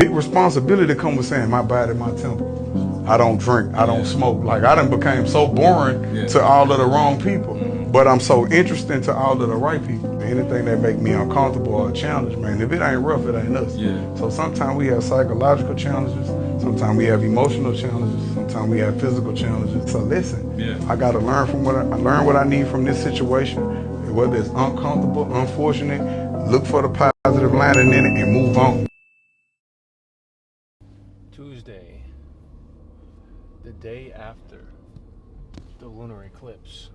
big responsibility come with saying my body, my temple. I don't drink, I don't smoke. Like I done became so boring to all of the wrong people. But I'm so interesting to all of the right people. Anything that make me uncomfortable or a challenge, man, if it ain't rough, it ain't us. So sometimes we have psychological challenges, sometimes we have emotional challenges, sometimes we have physical challenges. So listen, I gotta learn from what I learn what I need from this situation. Whether it's uncomfortable, unfortunate, look for the positive lining in it and move on. Tuesday, the day after the lunar eclipse.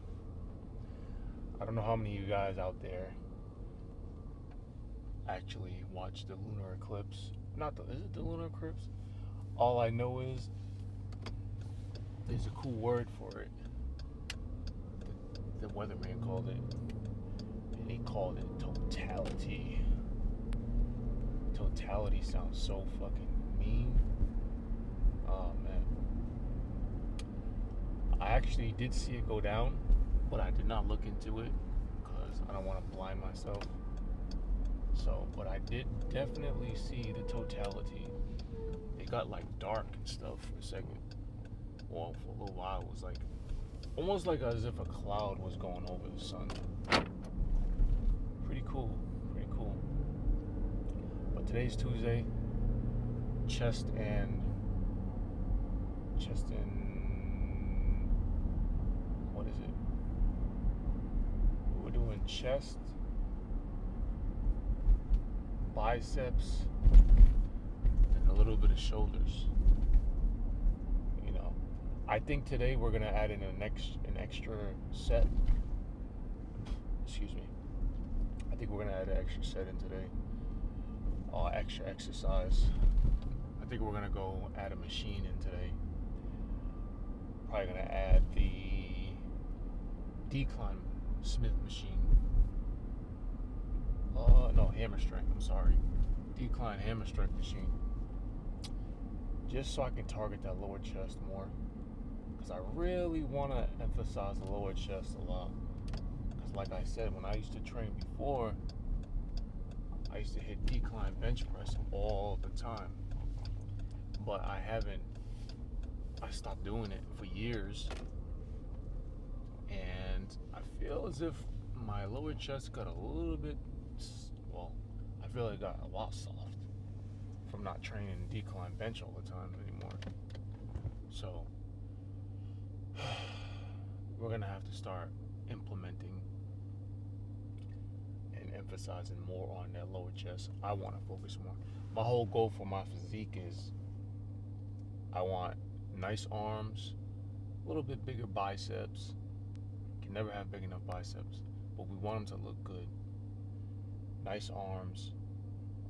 I don't know how many of you guys out there actually watch the lunar eclipse. Is it the lunar eclipse? All I know is there's a cool word for it. The weatherman called it, and he called it totality. Totality sounds so fucking mean. Oh man. I actually did see it go down, but I did not look into it because I don't want to blind myself. So, but I did definitely see the totality. It got like dark and stuff for a second. Well, for a little while, it was like almost like as if a cloud was going over the sun. Pretty cool, pretty cool. But today's Tuesday. Chest and what is it? We're doing chest, biceps, and a little bit of shoulders. You know, I think today we're gonna add in an extra set. Excuse me. I think we're gonna add an extra set in today. Extra exercise. I think we're gonna go add a machine in today. Probably gonna add the decline Smith machine. No, hammer strength. I'm sorry, decline hammer strength machine. Just so I can target that lower chest more, because I really want to emphasize the lower chest a lot. Because, like I said, when I used to train before, I used to hit decline bench press all the time, but I stopped doing it for years, and I feel as if my lower chest got a little bit, well, I feel it got a lot soft from not training decline bench all the time anymore. So we're gonna have to start implementing and emphasizing more on that lower chest. I want to focus more. My whole goal for my physique is I want nice arms, a little bit bigger biceps. Can never have big enough biceps, but we want them to look good. Nice arms,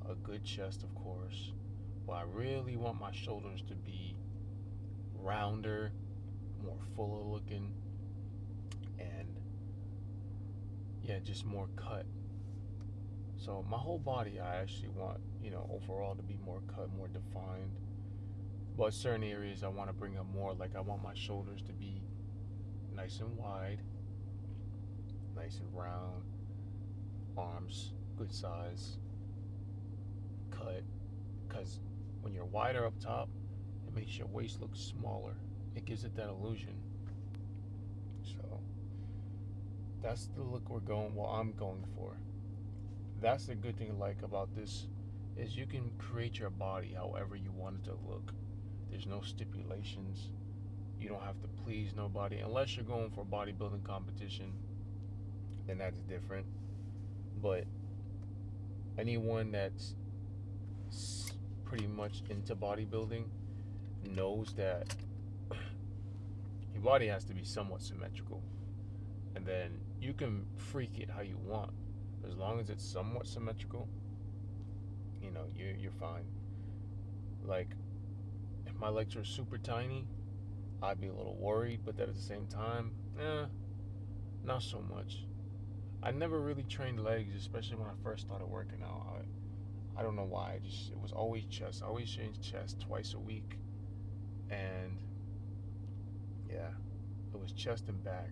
a good chest, of course, but I really want my shoulders to be rounder, more fuller looking, and yeah, just more cut. So my whole body, I actually want, overall to be more cut, more defined. But certain areas I want to bring up more. Like I want my shoulders to be nice and wide, nice and round, arms good size, cut. Because when you're wider up top, it makes your waist look smaller. It gives it that illusion. So that's the look I'm going for. That's the good thing like about this is you can create your body however you want it to look. There's no stipulations. You don't have to please nobody unless you're going for a bodybuilding competition. Then that's different. But anyone that's pretty much into bodybuilding knows that your body has to be somewhat symmetrical. And then you can freak it how you want. As long as it's somewhat symmetrical, you're fine. Like, if my legs were super tiny, I'd be a little worried, but then at the same time, not so much. I never really trained legs, especially when I first started working out. I don't know why. It was always chest. I always changed chest twice a week, and yeah, it was chest and back.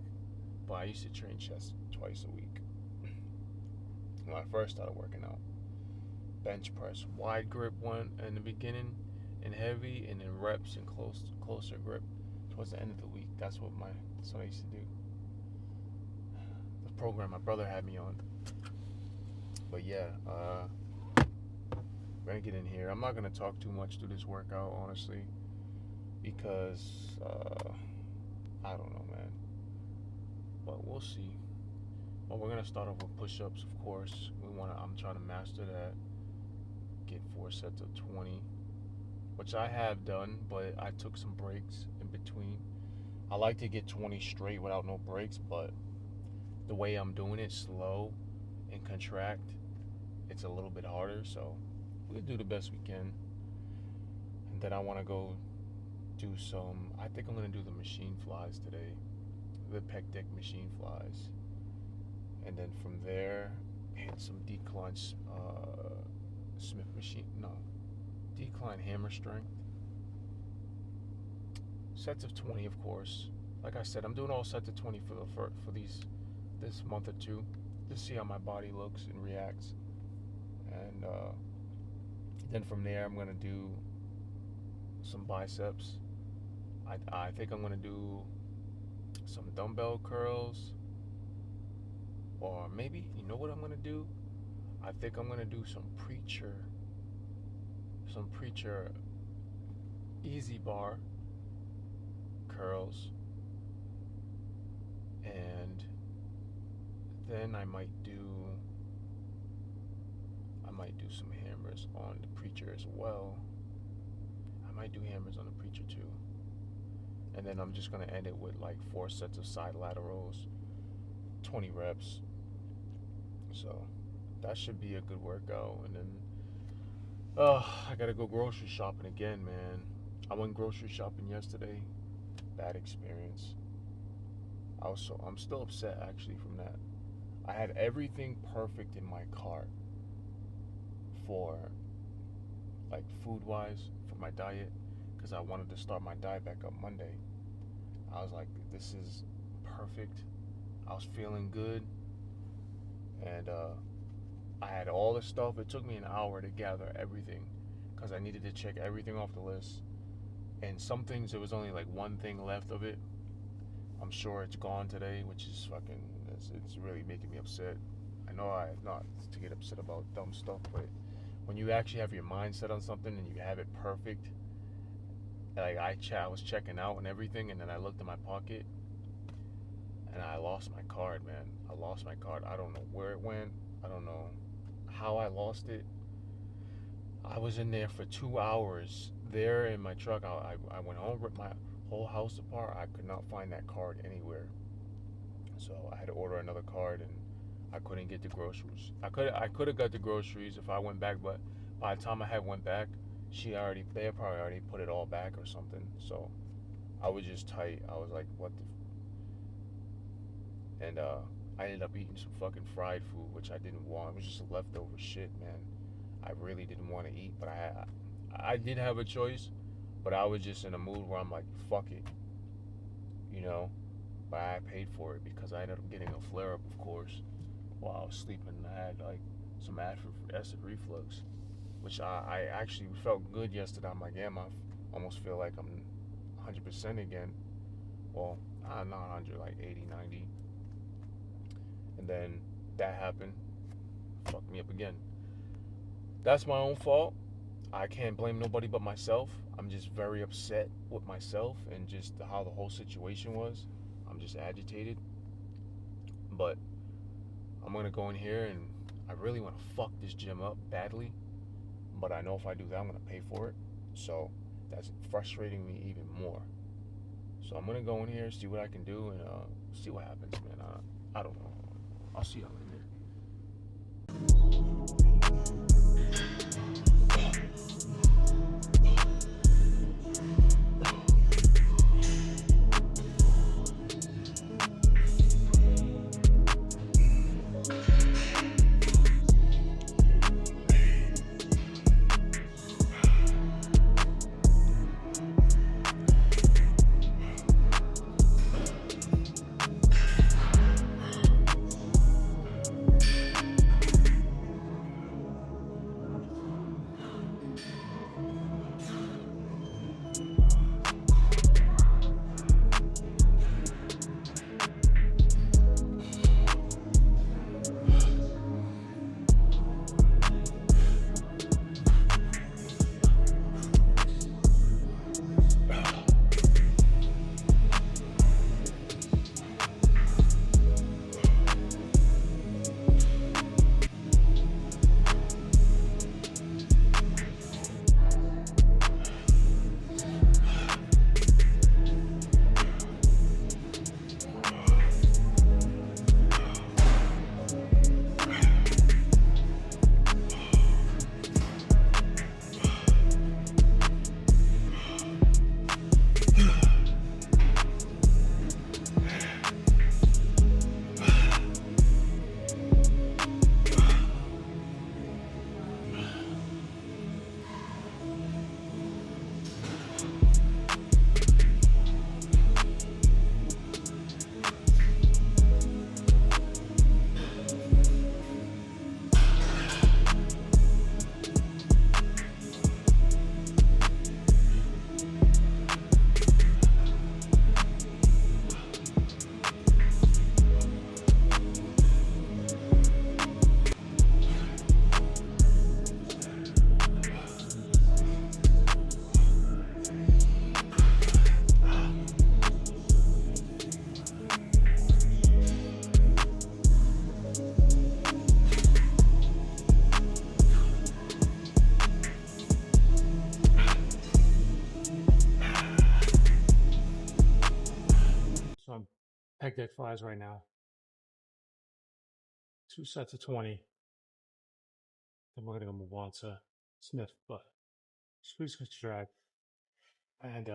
But I used to train chest twice a week when I first started working out. bench press. Wide grip one in the beginning and heavy, and then reps and closer grip towards the end of the week. That's what I used to do. The program my brother had me on. But yeah, we're gonna get in here. I'm not gonna talk too much through this workout, honestly, because I don't know, man. But we'll see. Well, we're gonna start off with push-ups, of course. I'm trying to master that. Get 4 sets of 20, which I have done, but I took some breaks in between. I like to get 20 straight without no breaks, but the way I'm doing it, slow and contract, it's a little bit harder. So we'll do the best we can. And then I want to go do some. I think I'm gonna do the machine flies today, the pec deck machine flies. And then from there, hit some decline decline hammer strength. Sets of 20, of course. Like I said, I'm doing all sets of 20 for this month or two to see how my body looks and reacts. And then from there, I'm gonna do some biceps. I think I'm gonna do some dumbbell curls. Or maybe, you know what I'm gonna do? I think I'm gonna do some preacher easy bar curls, and then I might do some hammers on the preacher as well. I might do hammers on the preacher too. And then I'm just gonna end it with like 4 sets of side laterals, 20 reps. So that should be a good workout. And then I gotta go grocery shopping again, man. I went grocery shopping yesterday. Bad experience. I'm still upset actually from that. I had everything perfect in my cart for like food wise for my diet, because I wanted to start my diet back up Monday. I was like, this is perfect. I was feeling good. And I had all the stuff. It took me an hour to gather everything because I needed to check everything off the list. And some things, there was only like one thing left of it. I'm sure it's gone today, which is fucking, it's really making me upset. I know I'm not to get upset about dumb stuff, but when you actually have your mind set on something and you have it perfect, like I was checking out and everything, and then I looked in my pocket and I lost my card, man. I lost my card. I don't know where it went. I don't know how I lost it. I was in there for 2 hours there in my truck. I went home, ripped my whole house apart. I could not find that card anywhere. So I had to order another card, and I couldn't get the groceries. I could have got the groceries if I went back, but by the time I had went back, they probably already put it all back or something. So I was just tight. I was like, what the and I ended up eating some fucking fried food, which I didn't want. It was just leftover shit, man. I really didn't want to eat, but I did have a choice, but I was just in a mood where I'm like, fuck it, you know. But I paid for it because I ended up getting a flare-up, of course, while I was sleeping. I had like some acid reflux, which I actually felt good yesterday. I'm like, damn, I almost feel like I'm 100% again. Well, not 100, like 80, 90. And then that happened, fucked me up again. That's my own fault. I can't blame nobody but myself. I'm just very upset with myself and just how the whole situation was. I'm just agitated. But I'm gonna go in here, and I really want to fuck this gym up badly. But I know if I do that, I'm gonna pay for it. So that's frustrating me even more. So I'm gonna go in here, see what I can do, and see what happens, man. I don't know. I'll see y'all in there. pec deck flies right now. 2 sets of 20. Then we're gonna move on to Smith, but squeeze drag. And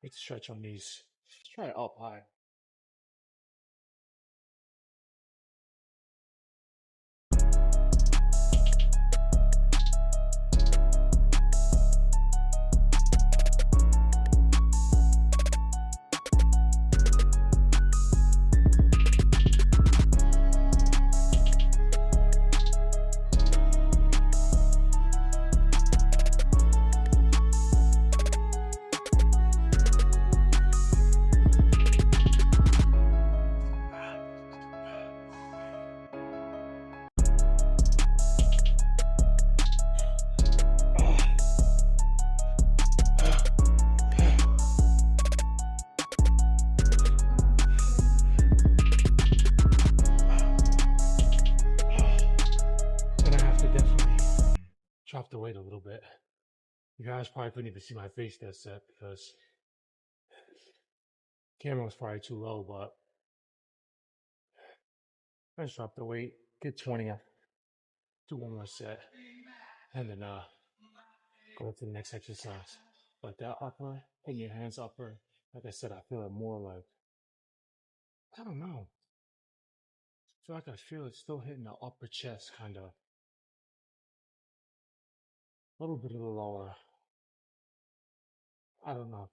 make the stretch on these. Let's try it up high. Drop the weight a little bit. You guys probably couldn't even see my face that set because the camera was probably too low, but I just drop the weight, get 20, do one more set, and then go to the next exercise. But that upper, hitting your hands upper, like I said, I feel it more like, I don't know. I feel it still hitting the upper chest, kind of. A little bit of the lower. I don't know.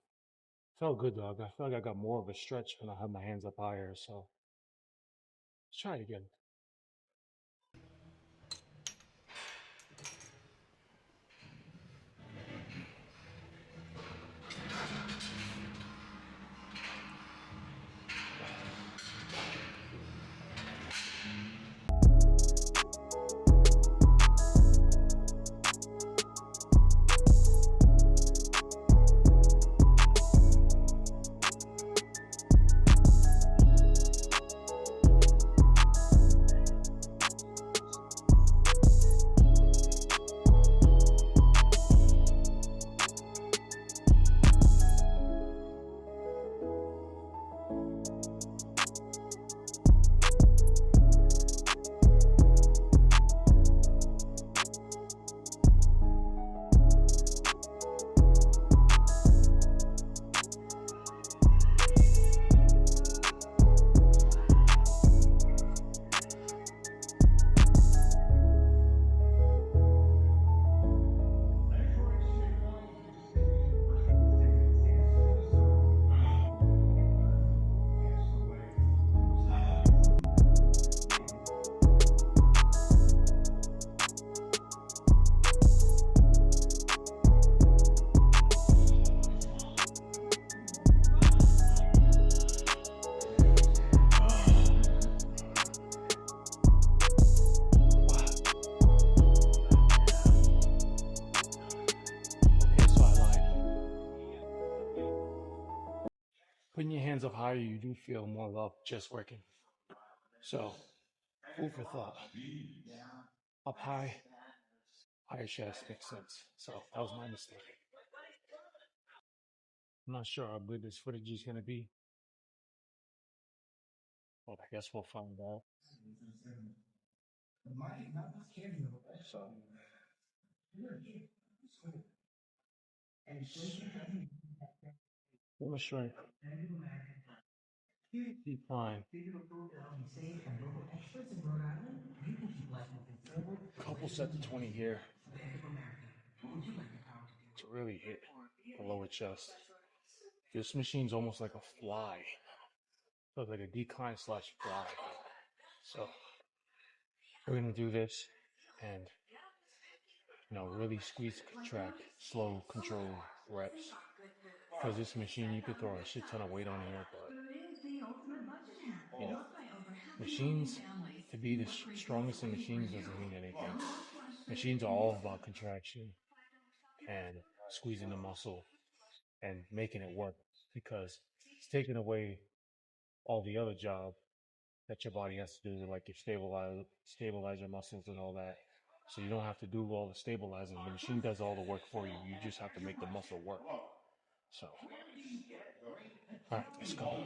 Felt good though. I feel like I got more of a stretch when I had my hands up higher, so let's try it again. Putting your hands up higher, you do feel more love just working. So, food for thought. Up high, higher chest makes sense. So, that was my mistake. I'm not sure how good this footage is going to be, but I guess we'll find out. So, full strength, decline. Couple sets of 20 here to really hit the lower chest. This machine's almost like a fly. So it's like a decline slash fly. So we're gonna do this and really squeeze, contract, slow, control reps. Because this machine, you could throw a shit ton of weight on here, but machines, to be the strongest in machines doesn't mean anything. Machines are all about contraction and squeezing the muscle and making it work, because it's taking away all the other job that your body has to do, like your stabilize your muscles and all that. So you don't have to do all the stabilizing. The machine does all the work for you. You just have to make the muscle work. So, all right, let's go.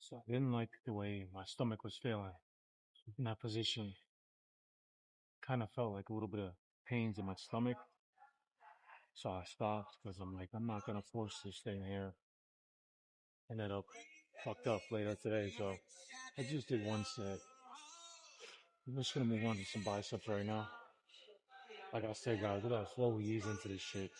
So I didn't like the way my stomach was feeling in that position. Kind of felt like a little bit of pains in my stomach. So I stopped because I'm like, I'm not going to force this thing here. Ended up fucked up later today. So I just did one set. I'm just going to move on to some biceps right now. Like I said, guys, we got to slowly ease into this shit.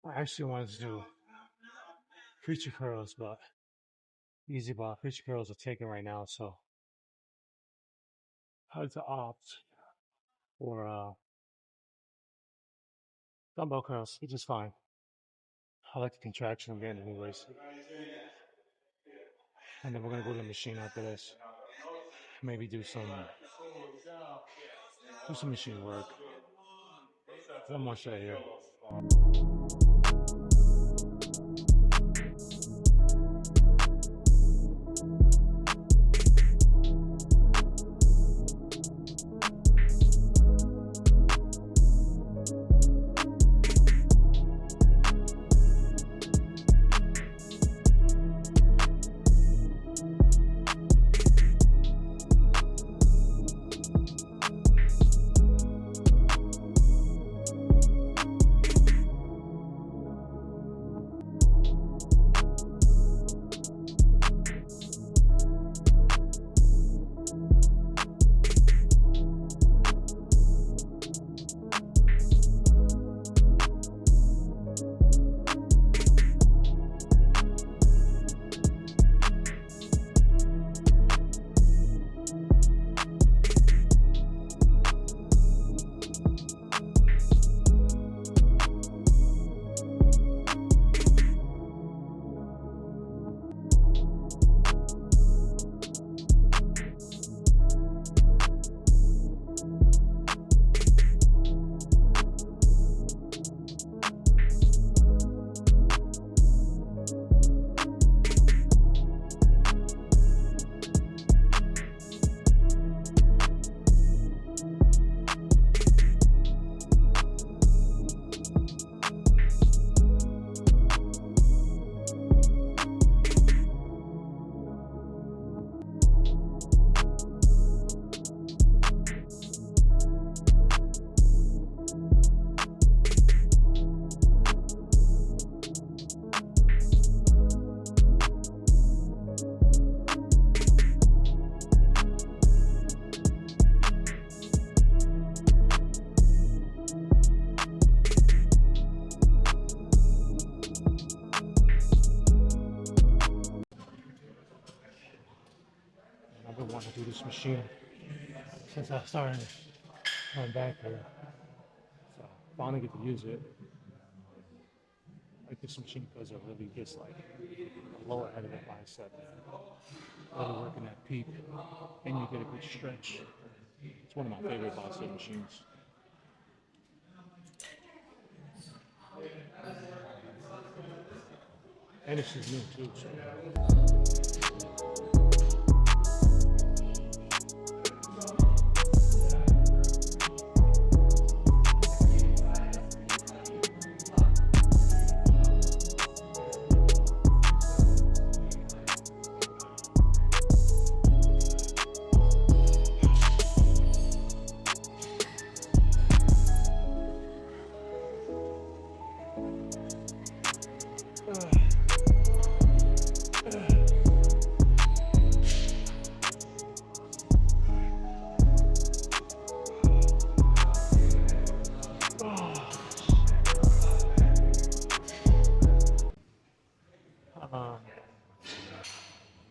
I actually wanted to do preacher curls, but easy bar preacher curls are taken right now, so I had to opt for dumbbell curls, which is fine. I like the contraction I'm getting anyways. And then we're gonna go to the machine after this. Maybe do some machine work. One more set here. want to do this machine since I started coming back here. So finally get to use it. I like this machine because it really gets like the lower end of the bicep, really working that peak, and you get a good stretch. It's one of my favorite bicep machines. And this is new too, so.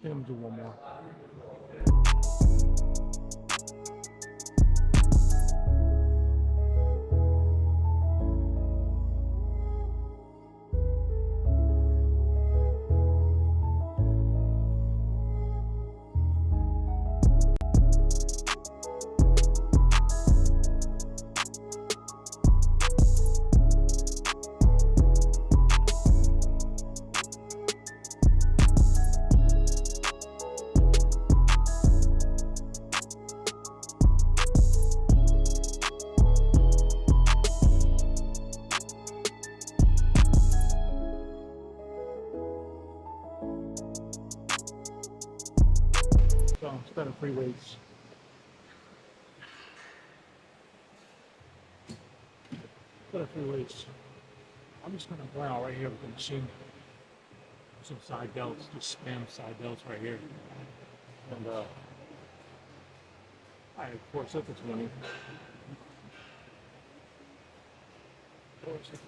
Let me do one more. So instead of free weights, I'm just gonna burn out right here with the machine. Some side delts, just spam side delts right here. And I have 4 sets of 20. 4 sets of 20.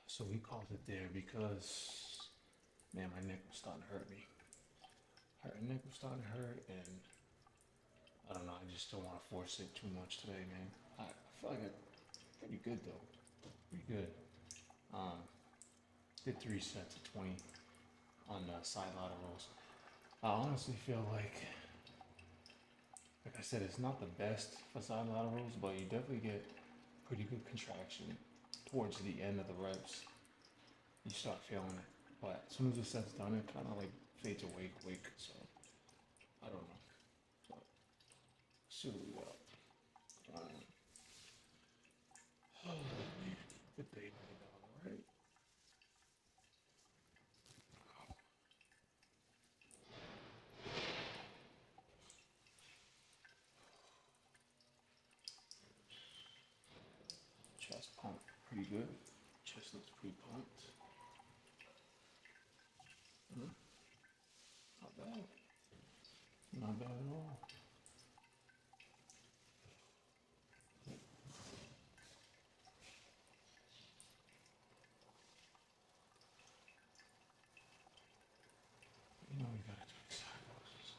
So we called it there because, man, my neck was starting to hurt me. Her neck was starting to hurt, and I don't know, I just don't want to force it too much today, man. I feel like I'm pretty good, though. Pretty good. did 3 sets of 20 on side laterals. I honestly feel like I said, it's not the best for side laterals, but you definitely get pretty good contraction towards the end of the reps. You start feeling it, but as soon as the set's done, it kind of like fades away quick. So I don't know. But see what we got. Good day, all right. Chest pump, pretty good. Chest looks pretty pumped. Not bad. Not bad at all. You know we gotta do side poses.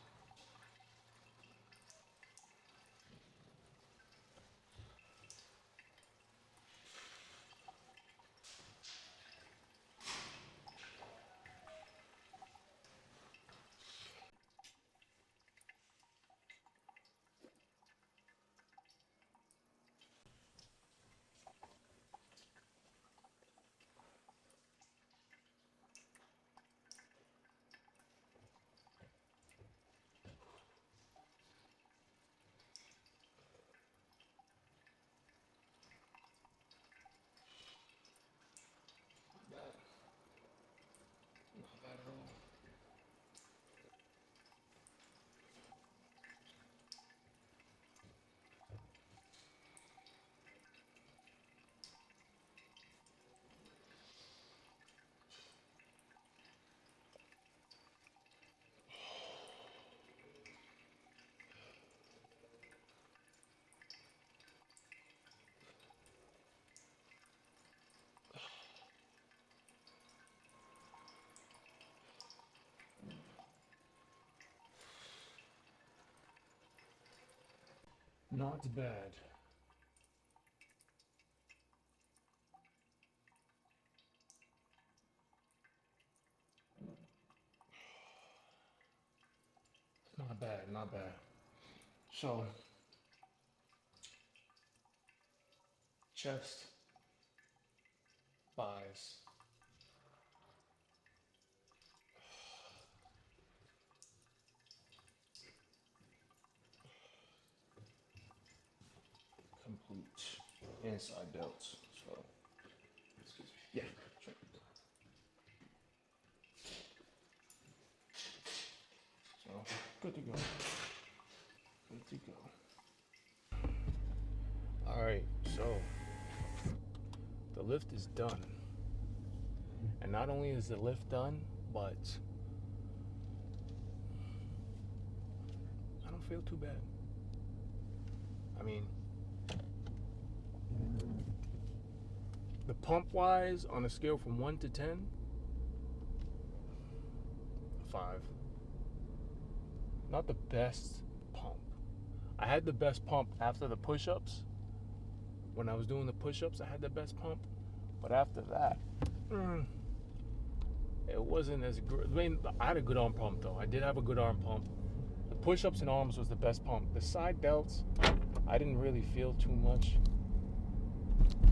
Not bad. Not bad at all. Not bad. Not bad, not bad. So, chest, thighs. Complete inside delts. So, excuse me. Yeah, sure. So, good to go. Good to go. All right, so the lift is done. And not only is the lift done, but I don't feel too bad. I mean, the pump wise, on a scale from 1 to 10, 5. Not the best pump. I had the best pump after the push-ups. When I was doing the push-ups, I had the best pump. But after that, it wasn't as good. I mean, I had a good arm pump though. I did have a good arm pump. The push-ups and arms was the best pump. The side delts, I didn't really feel too much.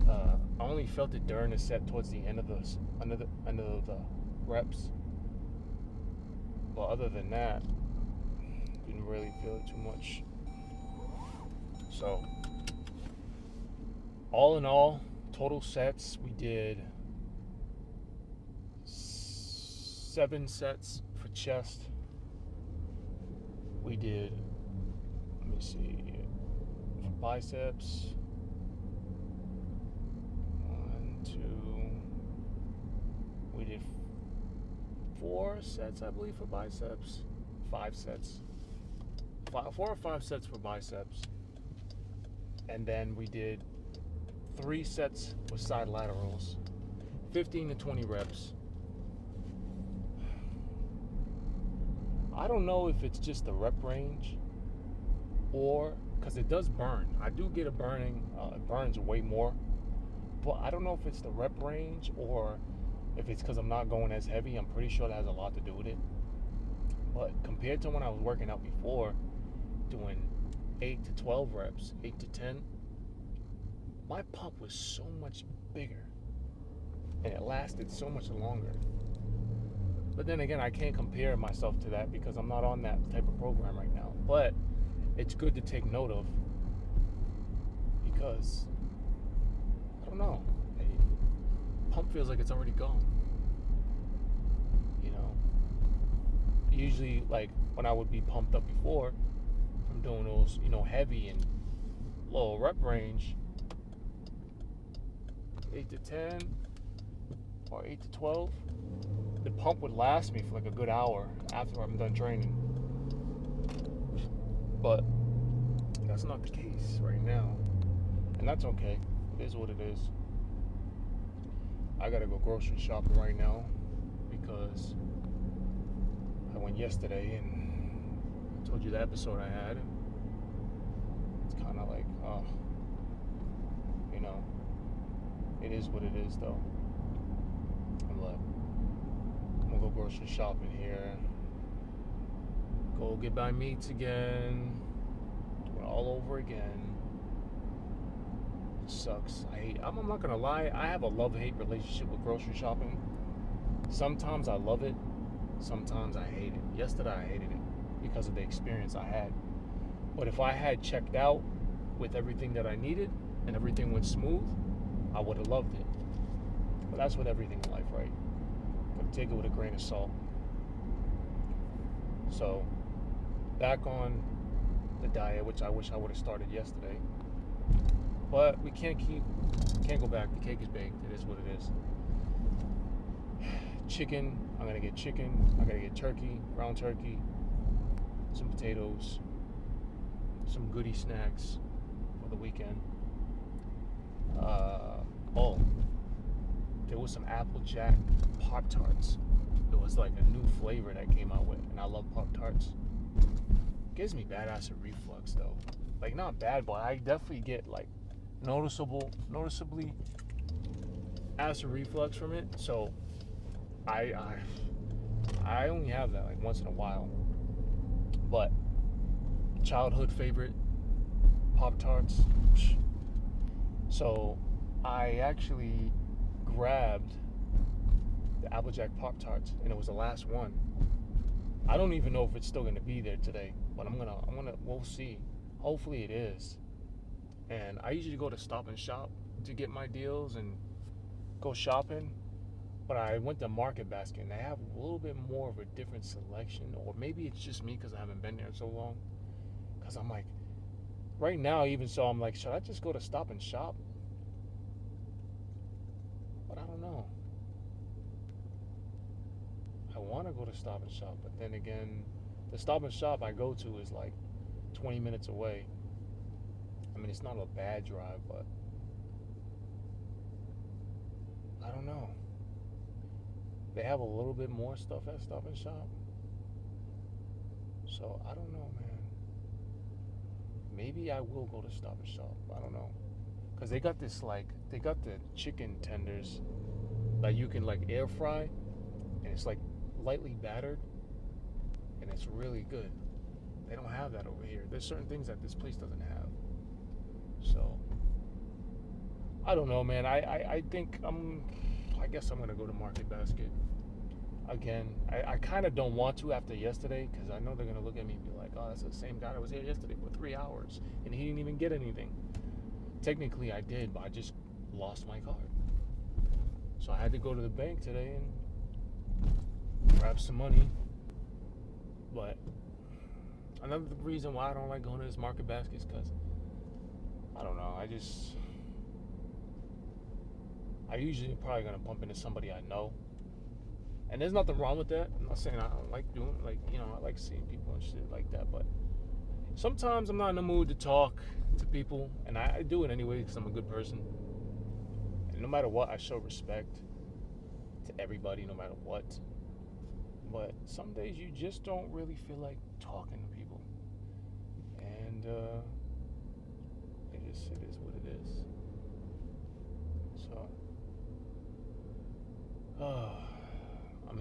I only felt it during the set towards the end of the reps. But other than that, didn't really feel it too much. So, all in all, total sets, we did 7 sets for chest. We did, let me see, for biceps, 1, 2, we did 4 sets, I believe, for biceps, 5 sets, 4 or 5 sets for biceps, and then we did 3 sets with side laterals, 15 to 20 reps. I don't know if it's just the rep range or because it does burn. I do get a burning, it burns way more, but I don't know if it's the rep range or If it's because I'm not going as heavy, I'm pretty sure that has a lot to do with it. But compared to when I was working out before, doing 8 to 12 reps, 8 to 10, my pump was so much bigger and it lasted so much longer. But then again, I can't compare myself to that because I'm not on that type of program right now. But it's good to take note of because, I don't know, pump feels like it's already gone. You know, usually like when I would be pumped up before from doing those, heavy and low rep range, 8 to 10 or 8 to 12, the pump would last me for like a good hour after I'm done training. But that's not the case right now, and that's okay. It is what it is. I gotta go grocery shopping right now because I went yesterday and I told you the episode I had. It's kind of like, it is what it is though. I'm gonna go grocery shopping here. Go get my meats again. Do it all over again. It sucks. I'm not gonna lie, I have a love-hate relationship with grocery shopping. Sometimes I love it, sometimes I hate it. Yesterday I hated it because of the experience I had. But if I had checked out with everything that I needed and everything went smooth, I would have loved it. But that's with everything in life, right? Gotta take it with a grain of salt. So, back on the diet, which I wish I would have started yesterday. But we can't go back. The cake is baked. It is what it is. Chicken, I'm gonna get chicken. I gotta get turkey, ground turkey, some potatoes, some goodie snacks for the weekend. There was some Applejack Pop-Tarts. It was like a new flavor that came out with, and I love Pop-Tarts. Gives me bad acid reflux though. Like not bad, but I definitely get like noticeably acid reflux from it. So I only have that like once in a while. But childhood favorite, Pop-Tarts. So I actually grabbed the Applejack Pop-Tarts and it was the last one. I don't even know if it's still gonna be there today, but we'll see. Hopefully it is. And I usually go to Stop and Shop to get my deals and go shopping. But I went to Market Basket and they have a little bit more of a different selection, or maybe it's just me because I haven't been there so long. Because I'm like, right now, even so, I'm like, should I just go to Stop and Shop? But I don't know. I want to go to Stop and Shop, but then again, the Stop and Shop I go to is like 20 minutes away. I mean, it's not a bad drive, but I don't know. They have a little bit more stuff at Stop and Shop. So, I don't know, man. Maybe I will go to Stop and Shop. I don't know. Because they got the chicken tenders that you can like air fry. And it's like lightly battered. And it's really good. They don't have that over here. There's certain things that this place doesn't have. So, I don't know, man. I think I guess I'm going to go to Market Basket. Again, I kind of don't want to after yesterday because I know they're going to look at me and be like, oh, that's the same guy that was here yesterday for 3 hours and he didn't even get anything. Technically, I did, but I just lost my card. So I had to go to the bank today and grab some money. But another reason why I don't like going to this Market Basket is because, I don't know, I usually probably going to bump into somebody I know. And there's nothing wrong with that. I'm not saying I don't like doing, I like seeing people and shit like that. But sometimes I'm not in the mood to talk to people. And I do it anyway because I'm a good person. And no matter what, I show respect to everybody, no matter what. But some days you just don't really feel like talking to people. And it is what it is. So,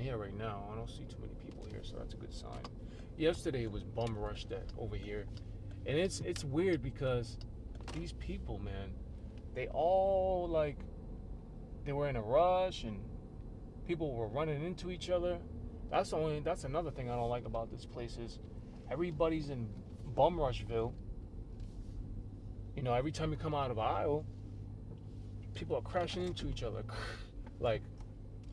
here right now. I don't see too many people here, so that's a good sign. Yesterday it was bum rush that over here, and it's weird because these people, man, they all like they were in a rush and people were running into each other. That's another thing I don't like about this place is everybody's in bum rushville. You know, every time you come out of an aisle, people are crashing into each other. Like,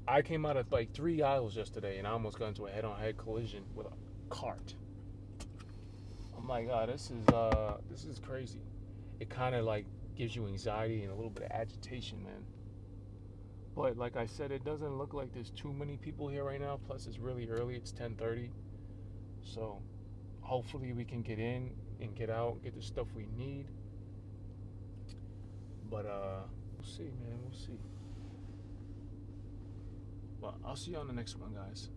I came out of like 3 aisles yesterday and I almost got into a head-on-head collision with a cart. I'm like, this is crazy. It kind of like gives you anxiety and a little bit of agitation, man. But like I said, it doesn't look like there's too many people here right now. Plus, it's really early. It's 10:30. So hopefully we can get in and get out, get the stuff we need. But we'll see, man. We'll see. But I'll see you on the next one, guys.